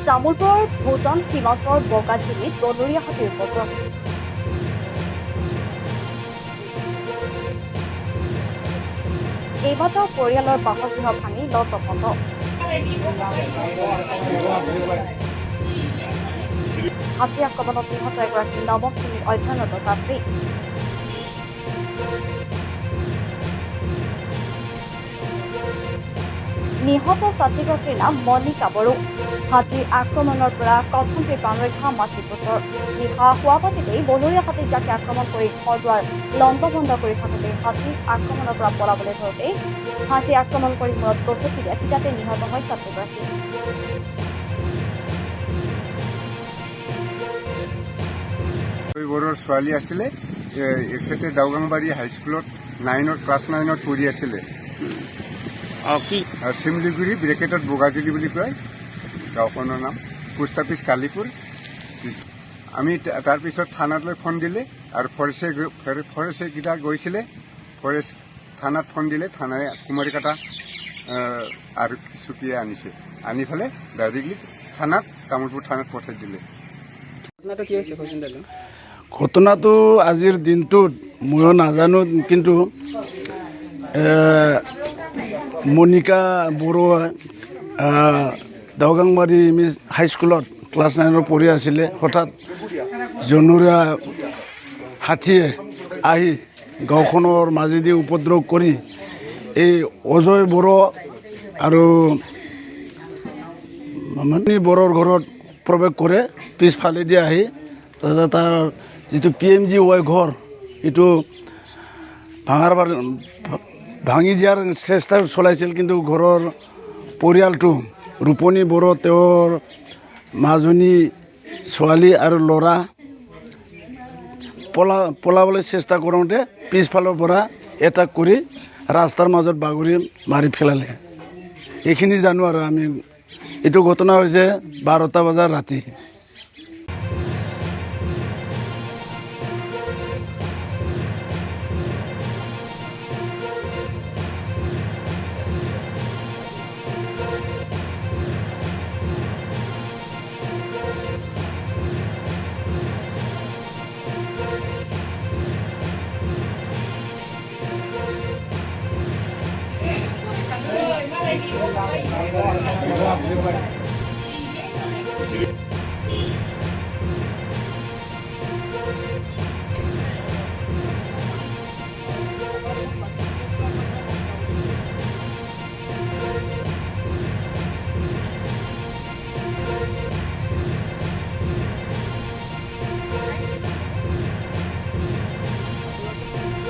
তামোলপুৰৰ ভূটান সীমান্তৰ বগাজুলিত বনৰীয়া হাতীৰ উপদ্ৰৱ। কেইবাটাও পৰিয়ালৰ বাসগৃহ ভাঙি লতপত। হাতী আক্ৰমণত নিহত এগৰাকী নৱম শ্ৰেণীৰ অধ্যয়নৰত ছাত্ৰী। নিহত ছাত্ৰীগৰাকীৰ নাম মণিকা বড়ো। হাতীৰ আক্ৰমণৰ পৰা কথনটিৰ প্ৰাণৰক্ষা মাতৃপুত্ৰৰ। নিশা হোৱা পাতিতেই বনৰীয়া হাতীৰ জাকে আক্ৰমণ কৰি ঘৰ দুৱাৰ লণ্ডভণ্ড কৰি থাকোঁতে হাতীৰ আক্ৰমণৰ পৰা পলাবলৈ ধৰোঁতেই হাতী আক্ৰমণ কৰি মূৰত গচকি দিয়া থিতাতে নিহত হয় ছাত্ৰীগৰাকী। বড়োৰ ছোৱালী আছিলে, এখেতে দাউগাংবাৰী হাইস্কুলত ক্লাছ 9ত পঢ়ি আছিলে। চিমলিগুৰি ব্ৰেকেটত বগাজুলি বুলি কয় গাঁওখনৰ নাম, পোষ্ট অফিচ কালিপুৰ। আমি তাৰপিছত থানালৈ ফোন দিলে আৰু ফৰেষ্টকেইটা গৈছিলে, ফৰেষ্ট থানাত ফোন দিলে, থানাই কুমাৰীকাটা আৰু চকীয়ে আনিছে, আনি পেলাই ডাইৰেক্টলি তামোলপুৰ থানাত পঠাই দিলে। ঘটনাটো আজিৰ দিনটোত ময়ো নাজানো, কিন্তু মণিকা বড়োৱে দাউগাংবাৰী হাইস্কুলত ক্লাছ 9ত পঢ়ি আছিলে। হঠাৎ জনৰীয়া হাতীয়ে আহি গাঁওখনৰ মাজেদি উপদ্ৰৱ কৰি এই অজয় বড়ো আৰু বড়োৰ ঘৰত প্ৰৱেশ কৰে। পিছফালেদি আহি তাৰপিছত তাৰ যিটো PMGY ঘৰ, এইটো ভাঙি দিয়াৰ চেষ্টা চলাইছিল, কিন্তু ঘৰৰ পৰিয়ালটো ৰূপনী বড়ো, তেওঁৰ মাজনী ছোৱালী আৰু ল'ৰা পলাবলৈ চেষ্টা কৰোঁতে পিছফালৰ পৰা এটাক কৰি ৰাস্তাৰ মাজত বাগৰি মাৰি পেলালে। এইখিনি জানো আৰু আমি। এইটো ঘটনা হৈছে 12টা বজাৰ ৰাতি।